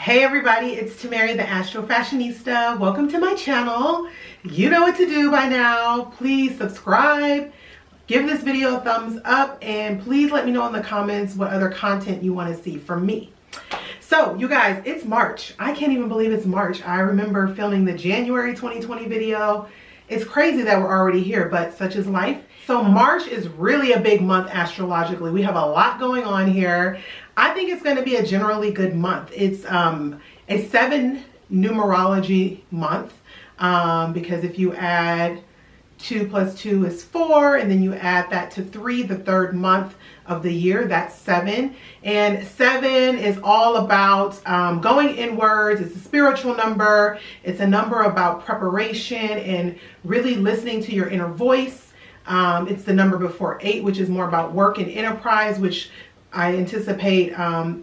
Hey everybody, it's Tamari the Astro Fashionista. Welcome to my channel. You know what to do by now. Please subscribe, give this video a thumbs up, and please let me know in the comments what other content you want to see from me. So you guys, it's March. I can't even believe it's March. I remember filming the January 2020 video. It's crazy that we're already here, but such is life. So March is really a big month astrologically. We have a lot going on here. I think it's going to be a generally good month. It's a 7 numerology month because if you add 2 plus 2 is 4, and then you add that to 3, the third month of the year, that's 7. And 7 is all about going inwards. It's a spiritual number. It's a number about preparation and really listening to your inner voice. It's the number before 8, which is more about work and enterprise, which I anticipate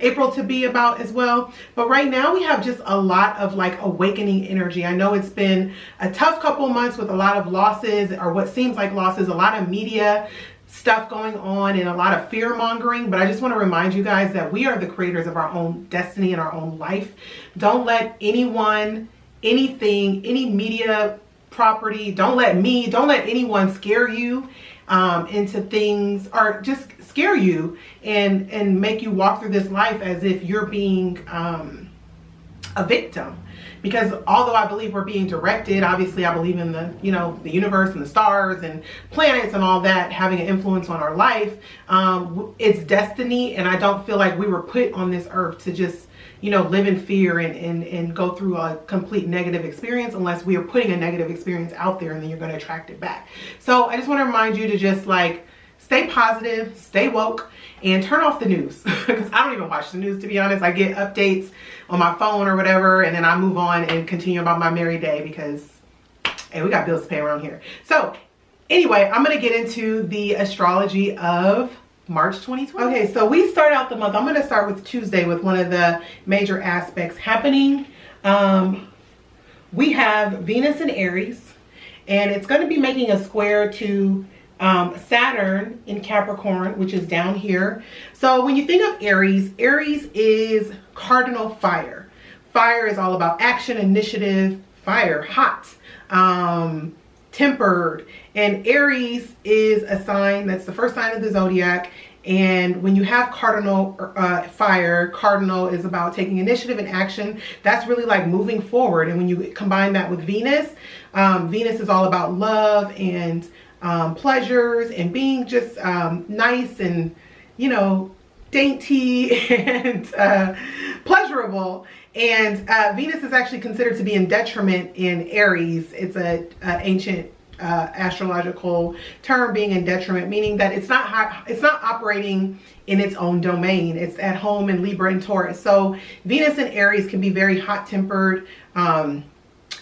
April to be about as well. But right now we have just a lot of like awakening energy. I know it's been a tough couple months with a lot of losses, or what seems like losses, a lot of media stuff going on and a lot of fear mongering. But I just want to remind you guys that we are the creators of our own destiny and our own life. Don't let anyone, anything, any media property, don't let anyone scare you into things, or just scare you and make you walk through this life as if you're being a victim. Because although I believe we're being directed, obviously I believe in the, you know, the universe and the stars and planets and all that having an influence on our life. It's destiny, and I don't feel like we were put on this earth to just, you know, live in fear and go through a complete negative experience, unless we are putting a negative experience out there and then you're going to attract it back. So I just want to remind you to just like stay positive, stay woke, and turn off the news. Because I don't even watch the news, to be honest. I get updates on my phone or whatever, and then I move on and continue about my merry day because, hey, we got bills to pay around here. So anyway, I'm going to get into the astrology of March 2020. Okay, so we start out the month. I'm going to start with Tuesday with one of the major aspects happening. We have Venus in Aries, and it's going to be making a square to Saturn in Capricorn, which is down here. So when you think of Aries, Aries is cardinal fire. Fire is all about action, initiative, fire, hot, tempered. And Aries is a sign that's the first sign of the zodiac. And when you have cardinal fire, cardinal is about taking initiative and action. That's really like moving forward. And when you combine that with Venus, Venus is all about love and pleasures and being just nice and, you know, dainty and pleasurable. And Venus is actually considered to be in detriment in Aries. It's a ancient astrological term, being in detriment, meaning that it's not operating in its own domain. It's at home in Libra and Taurus. So Venus and Aries can be very hot-tempered,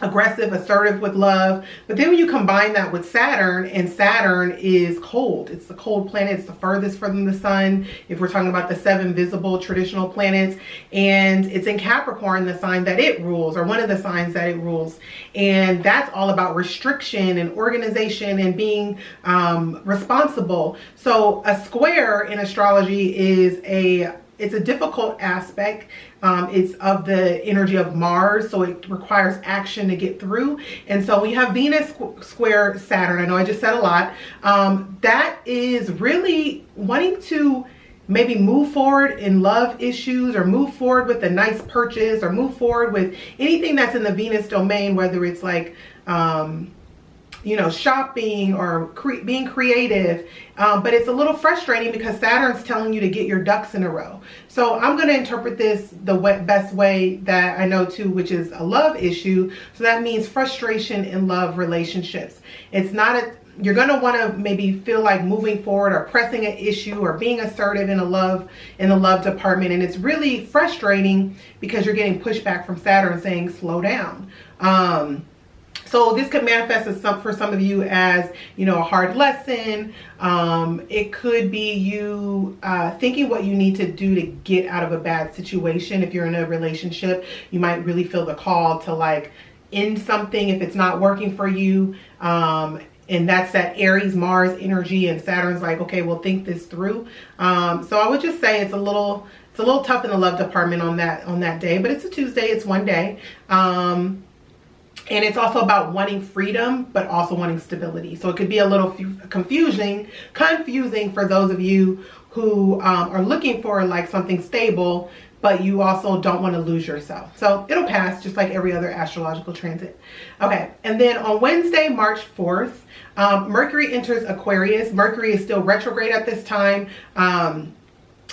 aggressive, assertive with love. But then when you combine that with Saturn, and Saturn is cold. It's the cold planet. It's the furthest from the sun, if we're talking about the 7 visible traditional planets. And it's in Capricorn, the sign that it rules, or one of the signs that it rules. And that's all about restriction and organization and being responsible. So a square in astrology is it's a difficult aspect. It's of the energy of Mars, so it requires action to get through. And so we have Venus square Saturn. I know I just said a lot. That is really wanting to maybe move forward in love issues, or move forward with a nice purchase, or move forward with anything that's in the Venus domain, whether it's like you know, shopping or being creative. But it's a little frustrating because Saturn's telling you to get your ducks in a row. So I'm going to interpret this the best way that I know too, which is a love issue. So that means frustration in love relationships. It's not you're going to want to maybe feel like moving forward or pressing an issue or being assertive in the love department. And it's really frustrating because you're getting pushback from Saturn saying, slow down. So this could manifest as for some of you as, you know, a hard lesson. It could be you thinking what you need to do to get out of a bad situation. If you're in a relationship, you might really feel the call to like end something if it's not working for you. And that's that Aries Mars energy, and Saturn's like, okay, we'll think this through. So I would just say it's a little tough in the love department on that day, but it's a Tuesday, it's one day. And it's also about wanting freedom, but also wanting stability. So it could be a little confusing for those of you who are looking for like something stable, but you also don't want to lose yourself. So it'll pass just like every other astrological transit. Okay, and then on Wednesday, March 4th, Mercury enters Aquarius. Mercury is still retrograde at this time.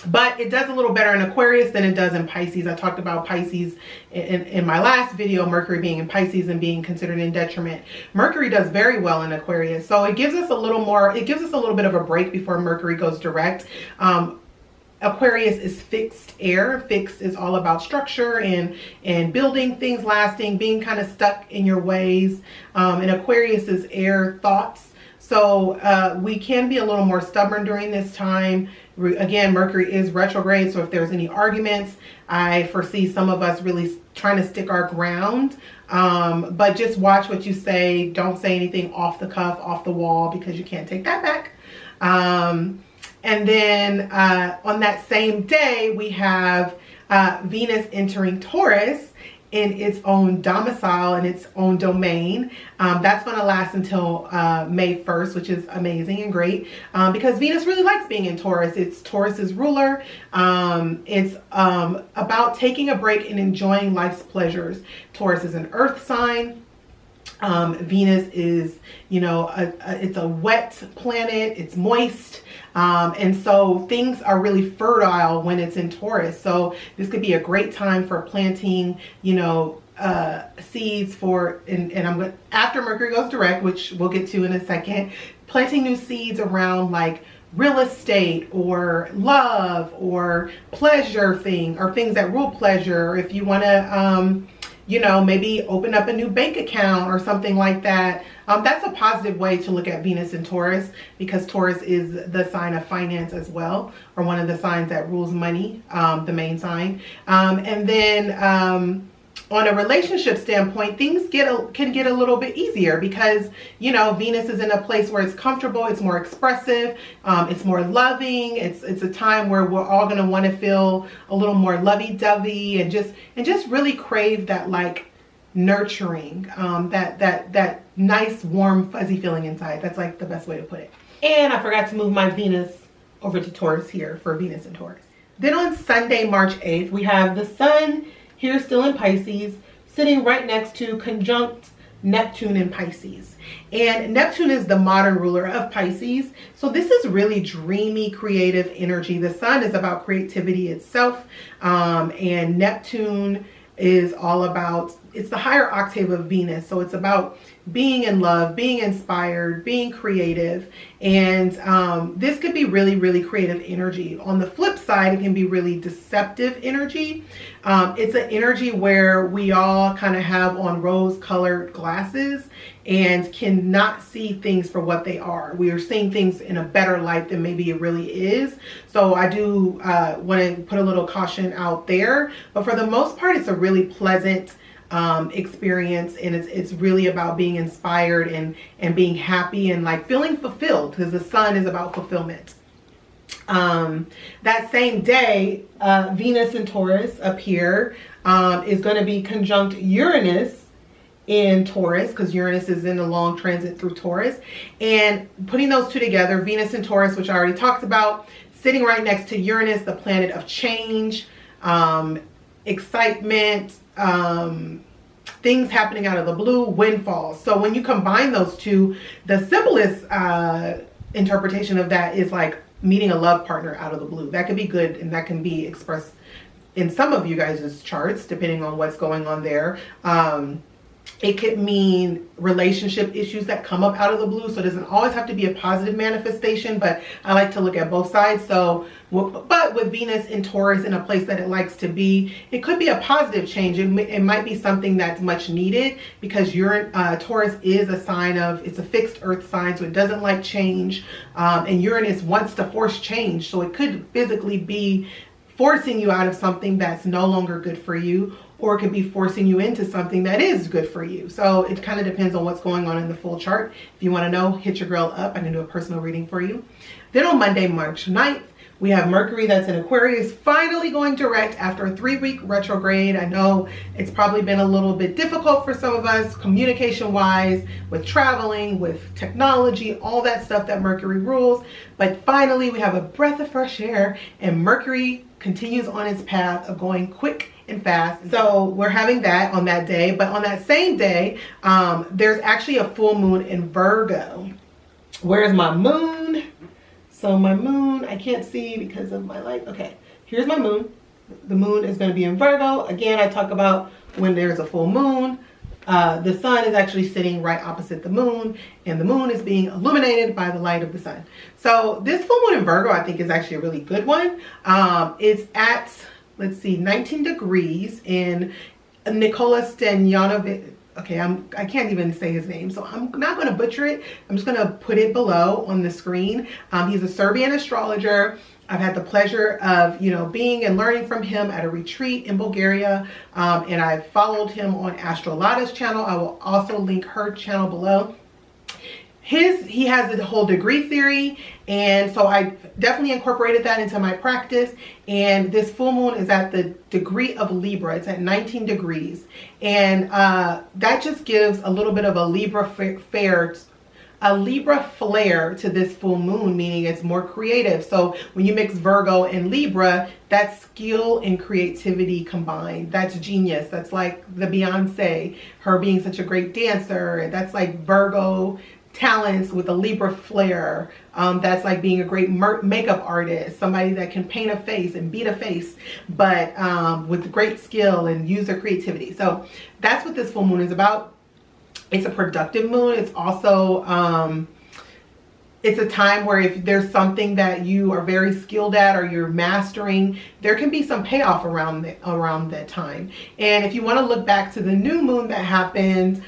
But it does a little better in Aquarius than it does in Pisces. I talked about Pisces in my last video, Mercury being in Pisces and being considered in detriment. Mercury does very well in Aquarius. So it gives us a little bit of a break before Mercury goes direct. Aquarius is fixed air. Fixed is all about structure and building things lasting, being kind of stuck in your ways. And Aquarius is air, thoughts. So we can be a little more stubborn during this time. Again, Mercury is retrograde, so if there's any arguments, I foresee some of us really trying to stick our ground. But just watch what you say. Don't say anything off the cuff, off the wall, because you can't take that back. And then on that same day, we have Venus entering Taurus in its own domicile, in its own domain. That's going to last until May 1st, which is amazing and great because Venus really likes being in Taurus. It's Taurus's ruler. It's about taking a break and enjoying life's pleasures. Taurus is an earth sign. Venus is, you know, it's a wet planet. It's moist. And so things are really fertile when it's in Taurus. So this could be a great time for planting, you know, seeds for, and I'm going, after Mercury goes direct, which we'll get to in a second, planting new seeds around like real estate or love or pleasure things that rule pleasure. Or if you want to, you know, maybe open up a new bank account or something like that. That's a positive way to look at Venus in Taurus, because Taurus is the sign of finance as well, or one of the signs that rules money, the main sign. And then on a relationship standpoint, things can get a little bit easier because, you know, Venus is in a place where it's comfortable, it's more expressive, it's more loving. It's a time where we're all going to want to feel a little more lovey-dovey and just really crave that like nurturing, that nice warm fuzzy feeling inside. That's like the best way to put it. And I forgot to move my Venus over to Taurus here for Venus and Taurus. Then on Sunday, March 8th, we have the Sun here still in Pisces, sitting right next to conjunct Neptune in Pisces. And Neptune is the modern ruler of Pisces. So this is really dreamy, creative energy. The Sun is about creativity itself. And Neptune is all about, it's the higher octave of Venus. So it's about being in love, being inspired, being creative. And this could be really, really creative energy. On the flip side, it can be really deceptive energy. It's an energy where we all kind of have on rose-colored glasses and cannot see things for what they are. We are seeing things in a better light than maybe it really is. So I do want to put a little caution out there. But for the most part, it's a really pleasant experience, and it's really about being inspired and being happy and like feeling fulfilled, because the Sun is about fulfillment. That same day, Venus in Taurus up here is going to be conjunct Uranus in Taurus, because Uranus is in a long transit through Taurus. And putting those two together, Venus in Taurus, which I already talked about, sitting right next to Uranus, the planet of change, excitement, things happening out of the blue, windfalls. So when you combine those two, the simplest interpretation of that is like meeting a love partner out of the blue. That could be good, and that can be expressed in some of you guys' charts, depending on what's going on there. It could mean relationship issues that come up out of the blue. So it doesn't always have to be a positive manifestation, but I like to look at both sides. So, but with Venus in Taurus in a place that it likes to be, it could be a positive change. It might be something that's much needed, because Taurus is a sign of, it's a fixed earth sign, so it doesn't like change. And Uranus wants to force change. So it could physically be forcing you out of something that's no longer good for you, or it could be forcing you into something that is good for you. So it kind of depends on what's going on in the full chart. If you want to know, hit your girl up. I can do a personal reading for you. Then on Monday, March 9th, we have Mercury that's in Aquarius finally going direct after a 3-week retrograde. I know it's probably been a little bit difficult for some of us communication wise, with traveling, with technology, all that stuff that Mercury rules. But finally we have a breath of fresh air and Mercury continues on its path of going quick and fast. So we're having that on that day. But on that same day, there's actually a full moon in Virgo. Where's my moon? So my moon, I can't see because of my light. Okay, here's my moon. The moon is going to be in Virgo. Again, I talk about when there's a full moon. The sun is actually sitting right opposite the moon, and the moon is being illuminated by the light of the sun. So this full moon in Virgo, I think, is actually a really good one. It's at, let's see, 19 degrees in Nikola Stanjanovic. Okay, I can't even say his name, so I'm not going to butcher it. I'm just going to put it below on the screen. He's a Serbian astrologer. I've had the pleasure of, being and learning from him at a retreat in Bulgaria. And I followed him on Astro Lada's channel. I will also link her channel below. He has the whole degree theory, and so I definitely incorporated that into my practice. And this full moon is at the degree of Libra. It's at 19 degrees, and that just gives a little bit of a Libra flair to this full moon, meaning it's more creative. So when you mix Virgo and Libra, that's skill and creativity combined. That's genius. That's like the Beyonce, her being such a great dancer. That's like Virgo talents with a Libra flair. That's like being a great makeup artist, somebody that can paint a face and beat a face, but with great skill and use their creativity. So that's what this full moon is about. It's a productive moon. It's also it's a time where if there's something that you are very skilled at or you're mastering, there can be some payoff around that time. And if you want to look back to the new moon that happened,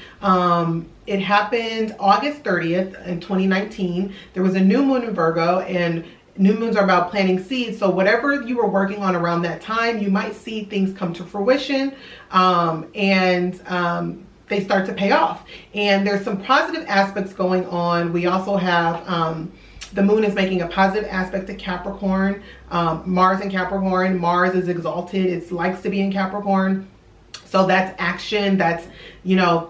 it happened August 30th in 2019. There was a new moon in Virgo, and new moons are about planting seeds. So whatever you were working on around that time, you might see things come to fruition, they start to pay off. And there's some positive aspects going on. We also have the moon is making a positive aspect to Capricorn, Mars in Capricorn. Mars is exalted. It likes to be in Capricorn. So that's action. That's,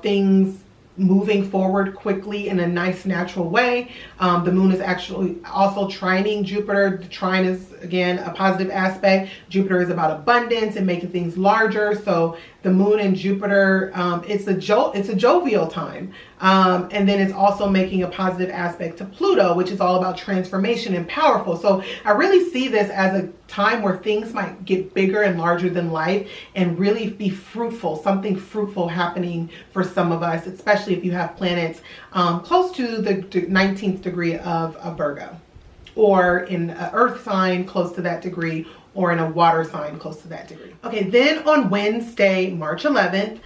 things moving forward quickly in a nice natural way. The moon is actually also trining Jupiter. The trine is, again, a positive aspect. Jupiter is about abundance and making things larger. So the moon and Jupiter, it's a jovial time. And then it's also making a positive aspect to Pluto, which is all about transformation and powerful. So I really see this as a time where things might get bigger and larger than life and really be fruitful, something fruitful happening for some of us, especially if you have planets close to the 19th degree of Virgo, or in an earth sign close to that degree, or in a water sign close to that degree. Okay, then on Wednesday, March 11th,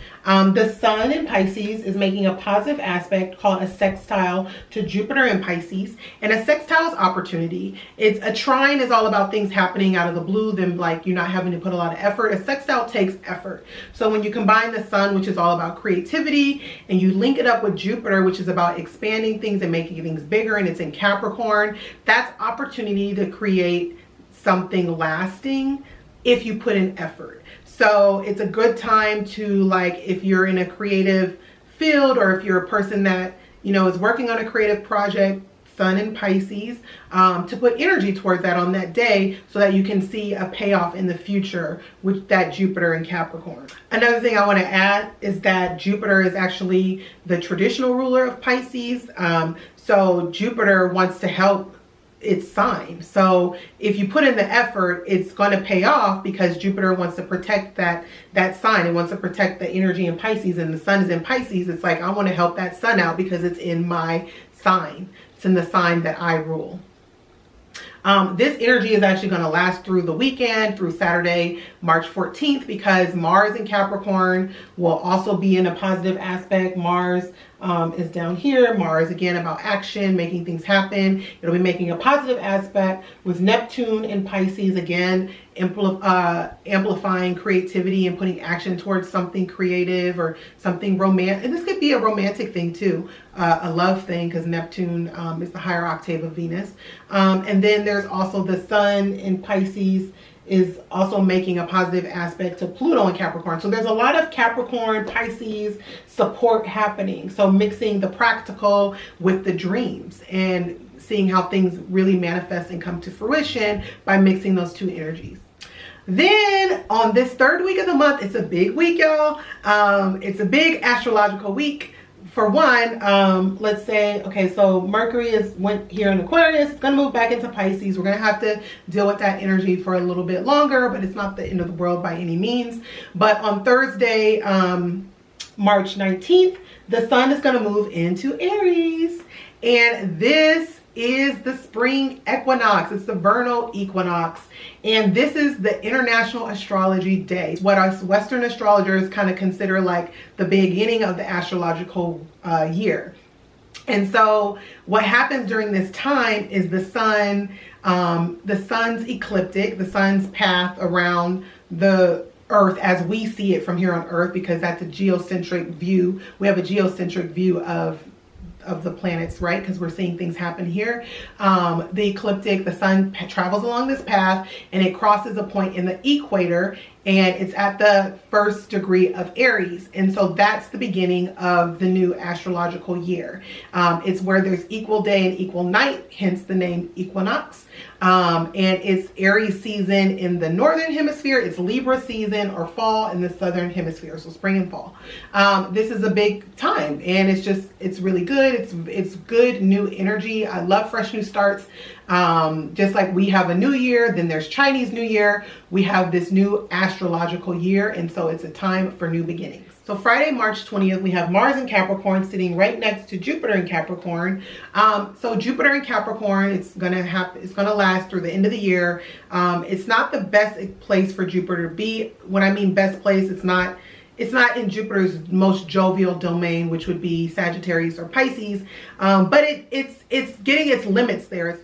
the sun in Pisces is making a positive aspect called a sextile to Jupiter in Pisces. And a sextile is opportunity. It's a trine is all about things happening out of the blue, then like you're not having to put a lot of effort. A sextile takes effort. So when you combine the sun, which is all about creativity, and you link it up with Jupiter, which is about expanding things and making things bigger, and it's in Capricorn, that's opportunity to create something lasting if you put in effort. So it's a good time to, like, if you're in a creative field, or if you're a person that is working on a creative project, sun in Pisces, to put energy towards that on that day so that you can see a payoff in the future with that Jupiter in Capricorn. Another thing I want to add is that Jupiter is actually the traditional ruler of Pisces. So Jupiter wants to help its sign. So if you put in the effort, it's going to pay off, because Jupiter wants to protect that sign. It wants to protect the energy in Pisces, and the sun is in Pisces. It's like, I want to help that sun out because it's in my sign. It's in the sign that I rule. This energy is actually going to last through the weekend, through Saturday, March 14th, because Mars in Capricorn will also be in a positive aspect. Mars is down here. Mars, again, about action, making things happen. It'll be making a positive aspect with Neptune in Pisces. Again, amplifying creativity and putting action towards something creative or something romantic. And this could be a romantic thing too, a love thing, because Neptune is the higher octave of Venus. And then there's also the Sun in Pisces is also making a positive aspect to Pluto in Capricorn. So there's a lot of Capricorn, Pisces support happening. So mixing the practical with the dreams and seeing how things really manifest and come to fruition by mixing those two energies. Then on this third week of the month, it's a big week, y'all. It's a big astrological week. For one, let's say, okay, so Mercury went here in Aquarius. It's going to move back into Pisces. We're going to have to deal with that energy for a little bit longer, but it's not the end of the world by any means. But on Thursday, March 19th, the sun is going to move into Aries. And this is the spring equinox. It's the vernal equinox. And this is the International Astrology Day. What us Western astrologers kind of consider like the beginning of the astrological year. And so what happens during this time is the sun's ecliptic, the sun's path around the Earth as we see it from here on Earth, because that's a geocentric view. We have a geocentric view of the planets, right? Because we're seeing things happen here. The ecliptic, the sun travels along this path and it crosses a point in the equator, and it's at the 1st degree of Aries. And so that's the beginning of the new astrological year. It's where there's equal day and equal night, hence the name equinox. And it's Aries season in the northern hemisphere. It's Libra season or fall in the southern hemisphere, so spring and fall. This is a big time, and it's really good. It's good new energy. I love fresh new starts. Just like we have a new year, then there's Chinese New Year, we have this new astrological year, and so it's a time for new beginnings. So Friday, March 20th, we have Mars in Capricorn sitting right next to Jupiter in Capricorn. So Jupiter in Capricorn, it's gonna last through the end of the year. It's not the best place for Jupiter to be. When I mean best place, it's not in Jupiter's most jovial domain, which would be Sagittarius or Pisces. But it's getting its limits there.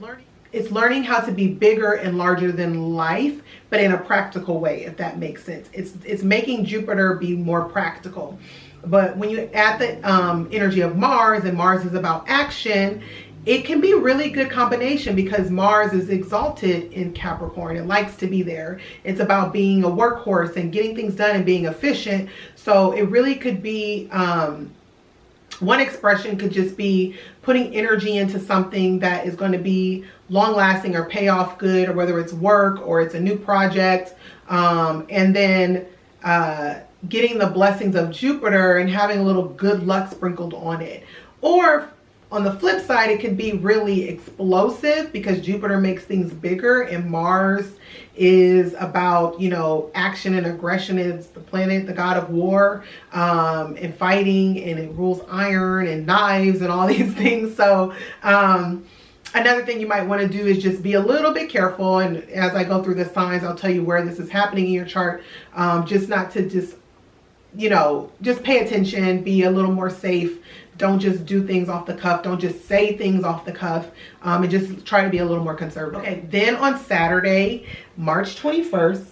It's learning how to be bigger and larger than life, but in a practical way, if that makes sense. It's making Jupiter be more practical. But when you add the energy of Mars, and Mars is about action, it can be a really good combination because Mars is exalted in Capricorn. It likes to be there. It's about being a workhorse and getting things done and being efficient. So it really could be, one expression could just be putting energy into something that is going to be long lasting or pay off good, or whether it's work or it's a new project. And then getting the blessings of Jupiter and having a little good luck sprinkled on it. Or on the flip side, it could be really explosive because Jupiter makes things bigger, and Mars is about, you know, action and aggression. It's the planet, the god of war, and fighting, and it rules iron and knives and all these things. So another thing you might want to do is just be a little bit careful. And as I go through the signs, I'll tell you where this is happening in your chart. Just not to just pay attention, be a little more safe. Don't just do things off the cuff. Don't just say things off the cuff. And just try to be a little more conservative. Okay, then on Saturday, March 21st,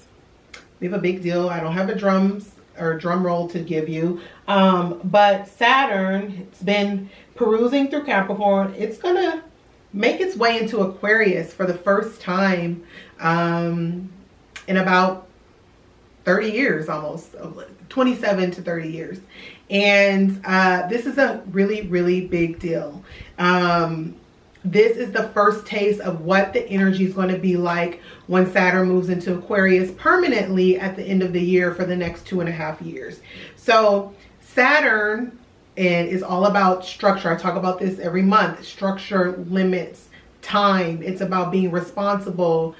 we have a big deal. I don't have a drum roll to give you. But Saturn, it's been perusing through Capricorn. It's going to make its way into Aquarius for the first time in about 30 years, almost 27 to 30 years. And this is a really, really big deal. This is the first taste of what the energy is going to be like when Saturn moves into Aquarius permanently at the end of the year for the next 2.5 years. So Saturn is all about structure. I talk about this every month. Structure, limits, time. It's about being responsible,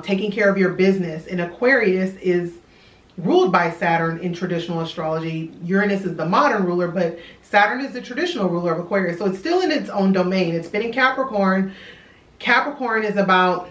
taking care of your business. And Aquarius is ruled by Saturn in traditional astrology. Uranus is the modern ruler, but Saturn is the traditional ruler of Aquarius. So it's still in its own domain. It's been in Capricorn. Capricorn is about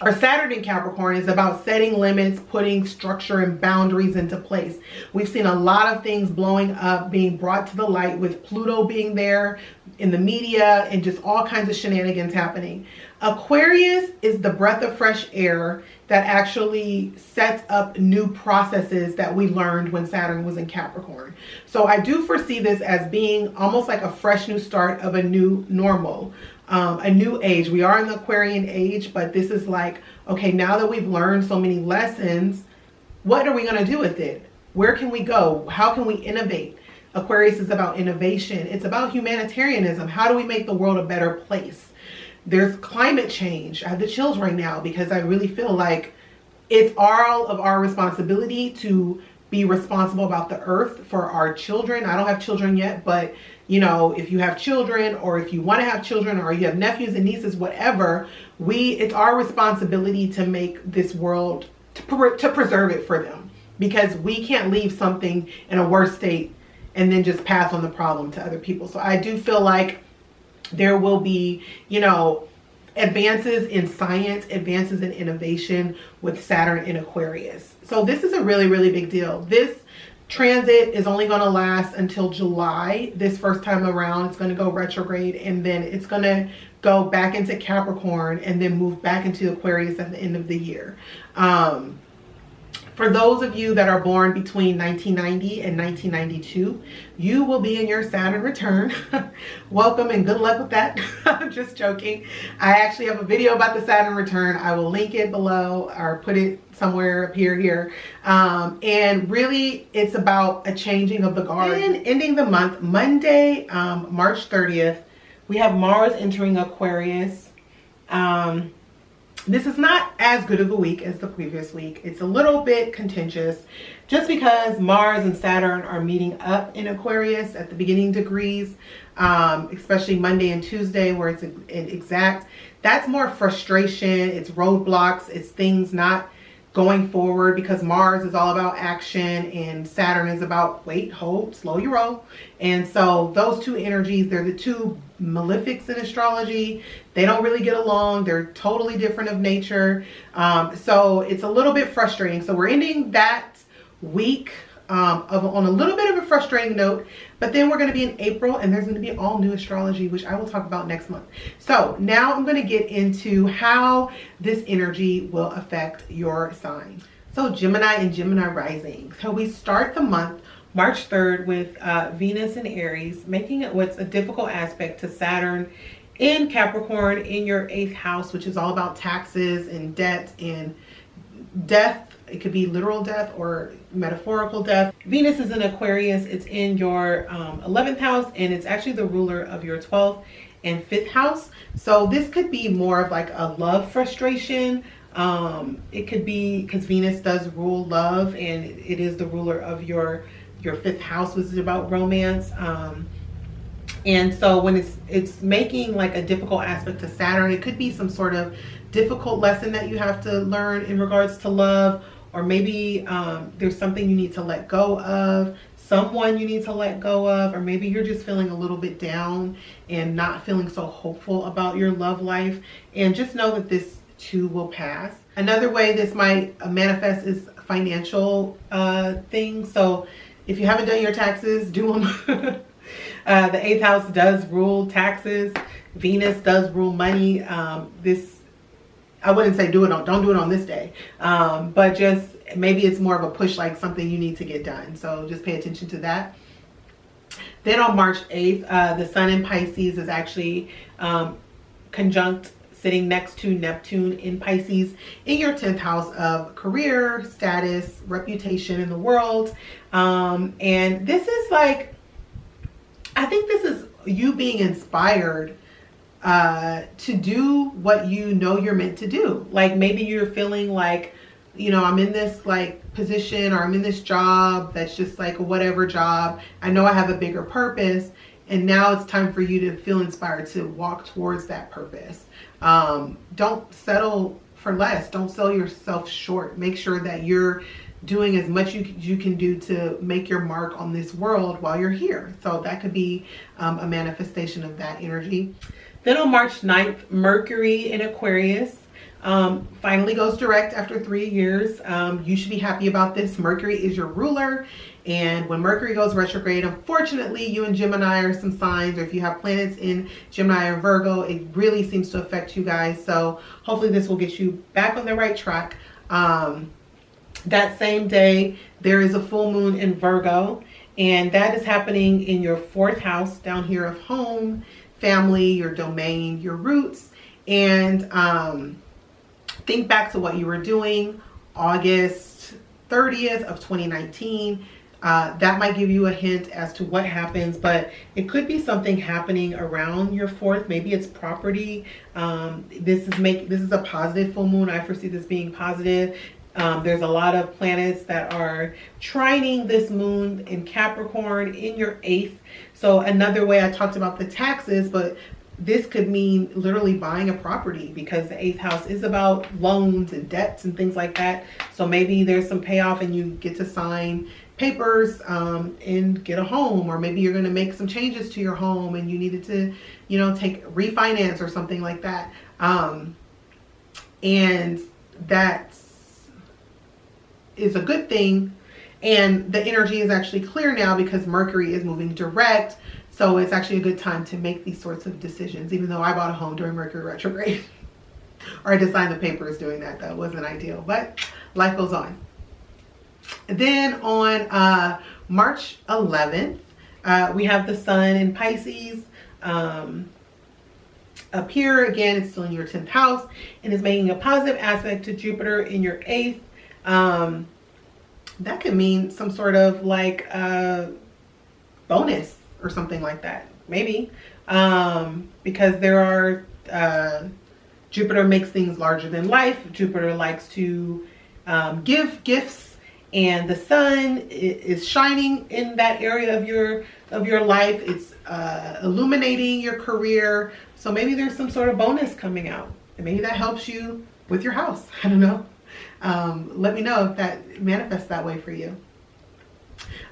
or Saturn in Capricorn is about setting limits, putting structure and boundaries into place. We've seen a lot of things blowing up, being brought to the light, with Pluto being there in the media and just all kinds of shenanigans happening. Aquarius is the breath of fresh air that actually sets up new processes that we learned when Saturn was in Capricorn. So I do foresee this as being almost like a fresh new start of a new normal. A new age. We are in the Aquarian age, but this is like, okay, now that we've learned so many lessons, what are we going to do with it? Where can we go? How can we innovate? Aquarius is about innovation. It's about humanitarianism. How do we make the world a better place? There's climate change. I have the chills right now because I really feel like it's all of our responsibility to be responsible about the earth for our children. I don't have children yet, but you know, if you have children, or if you want to have children, or you have nephews and nieces, whatever, it's our responsibility to make this world, to preserve it for them, because we can't leave something in a worse state and then just pass on the problem to other people. So I do feel like there will be, you know, advances in science, advances in innovation with Saturn in Aquarius. So this is a really, really big deal. This transit is only going to last until July. This first time around, it's going to go retrograde, and then it's going to go back into Capricorn and then move back into Aquarius at the end of the year. For those of you that are born between 1990 and 1992, you will be in your Saturn return. Welcome and good luck with that. I'm just joking. I actually have a video about the Saturn return. I will link it below or put it somewhere up here. And really, it's about a changing of the guard. And ending the month, Monday, March 30th, we have Mars entering Aquarius. This is not as good of a week as the previous week. It's a little bit contentious just because Mars and Saturn are meeting up in Aquarius at the beginning degrees, especially Monday and Tuesday where it's exact. That's more frustration, it's roadblocks, it's things not going forward, because Mars is all about action and Saturn is about wait, hold, slow your roll. And so those two energies, they're the two malefics in astrology. They don't really get along. They're totally different of nature. So it's a little bit frustrating. So we're ending that week on a little bit of a frustrating note, but then we're going to be in April and there's going to be all new astrology, which I will talk about next month. So now I'm going to get into how this energy will affect your sign. So Gemini and Gemini rising. So we start the month March 3rd with Venus in Aries, making it what's a difficult aspect to Saturn in Capricorn in your 8th house, which is all about taxes and debt and death. It could be literal death or metaphorical death. Venus is in Aquarius. It's in your 11th house, and it's actually the ruler of your 12th and 5th house. So this could be more of like a love frustration. It could be because Venus does rule love, and it is the ruler of your 5th house, which is about romance. And so when it's making like a difficult aspect to Saturn, it could be some sort of difficult lesson that you have to learn in regards to love, or maybe there's something you need to let go of, someone you need to let go of, or maybe you're just feeling a little bit down and not feeling so hopeful about your love life. And just know that this too will pass. Another way this might manifest is financial things. So if you haven't done your taxes, do them. The 8th house does rule taxes. Venus does rule money. I wouldn't say don't do it on this day, but just maybe it's more of a push, like something you need to get done. So just pay attention to that. Then on March 8th, the sun in Pisces is actually conjunct, sitting next to Neptune in Pisces in your 10th house of career, status, reputation in the world. And this is like, I think this is you being inspired to do what you know you're meant to do. Like maybe you're feeling like, you know, I'm in this like position, or I'm in this job that's just like a whatever job. I know I have a bigger purpose, and now it's time for you to feel inspired to walk towards that purpose. Don't settle for less. Don't sell yourself short. Make sure that you're doing as much you can do to make your mark on this world while you're here. So that could be a manifestation of that energy. Then on March 9th, Mercury in Aquarius. finally goes direct after 3 years. You should be happy about this. Mercury is your ruler. And when Mercury goes retrograde, unfortunately, you and Gemini are some signs, or if you have planets in Gemini or Virgo, it really seems to affect you guys. So hopefully this will get you back on the right track. That same day, there is a full moon in Virgo, and that is happening in your 4th house down here of home, family, your domain, your roots. And think back to what you were doing August 30th of 2019. That might give you a hint as to what happens, but it could be something happening around your 4th. Maybe it's property. This is a positive full moon. I foresee this being positive. There's a lot of planets that are trining this moon in Capricorn in your 8th. So another way, I talked about the taxes, but this could mean literally buying a property, because the 8th house is about loans and debts and things like that. So maybe there's some payoff and you get to sign papers and get a home, or maybe you're going to make some changes to your home and you needed to, you know, take refinance or something like that. And that is a good thing. And the energy is actually clear now because Mercury is moving direct. So it's actually a good time to make these sorts of decisions, even though I bought a home during Mercury retrograde. Or I had to sign the papers doing that. That wasn't ideal, but life goes on. Then on March 11th, we have the sun in Pisces. Up here, again, it's still in your 10th house and is making a positive aspect to Jupiter in your 8th. That could mean some sort of like bonus or something like that, maybe. Because there are, Jupiter makes things larger than life. Jupiter likes to give gifts. And the sun is shining in that area of your life. It's illuminating your career. So maybe there's some sort of bonus coming out, and maybe that helps you with your house. I don't know. Let me know if that manifests that way for you.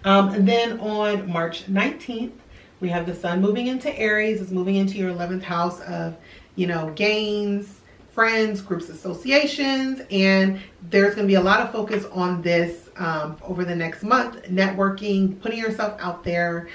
And then on March 19th, we have the sun moving into Aries. It's moving into your 11th house of, you know, gains, friends, groups, associations, and there's going to be a lot of focus on this over the next month. Networking, putting yourself out there,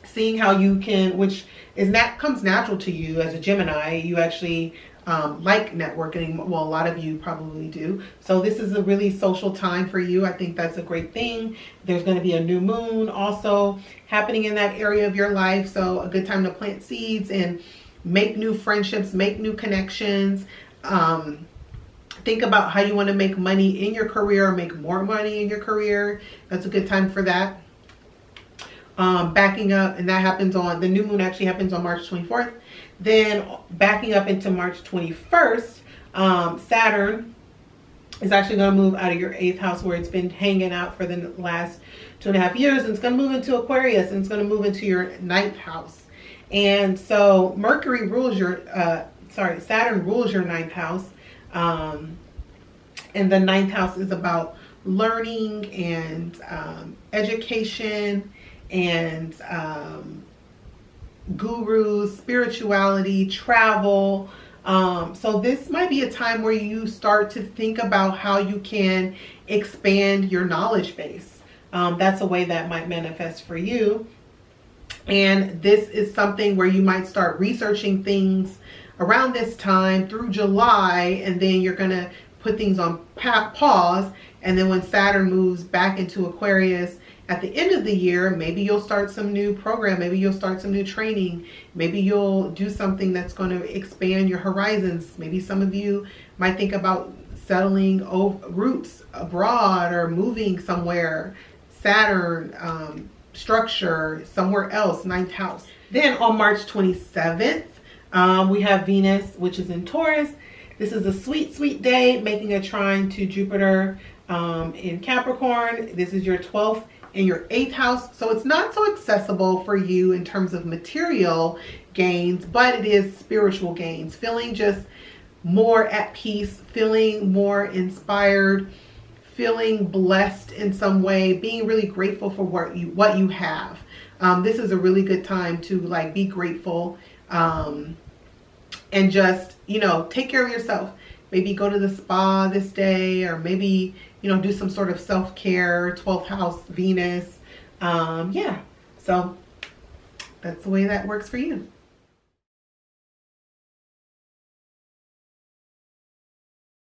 seeing how you can, which is comes natural to you as a Gemini. You actually like networking. Well, a lot of you probably do. So this is a really social time for you. I think that's a great thing. There's going to be a new moon also happening in that area of your life. So a good time to plant seeds and make new friendships, make new connections. Think about how you want to make money in your career, make more money in your career. That's a good time for that. Backing up, and that happens on, the new moon actually happens on March 24th. Then backing up into March 21st, Saturn is actually going to move out of your 8th house where it's been hanging out for the last 2.5 years. And it's going to move into Aquarius, and it's going to move into your 9th house. And so Mercury rules your, Saturn rules your 9th house. And the 9th house is about learning and education and gurus, spirituality, travel. So this might be a time where you start to think about how you can expand your knowledge base. That's a way that might manifest for you. And this is something where you might start researching things around this time through July, and then you're going to put things on pause. And then when Saturn moves back into Aquarius at the end of the year, maybe you'll start some new program. Maybe you'll start some new training. Maybe you'll do something that's going to expand your horizons. Maybe some of you might think about settling roots abroad or moving somewhere. Saturn, structure somewhere else, 9th house. Then on March 27th, we have Venus, which is in Taurus. This is a sweet, sweet day, making a trine to Jupiter in Capricorn. This is your 12th and your 8th house. So it's not so accessible for you in terms of material gains, but it is spiritual gains. Feeling just more at peace, feeling more inspired, feeling blessed in some way, being really grateful for what you have. This is a really good time to like be grateful and just you know, take care of yourself. Maybe go to the spa this day, or maybe, you know, do some sort of self-care, 12th house Venus. Yeah, so that's the way that works for you.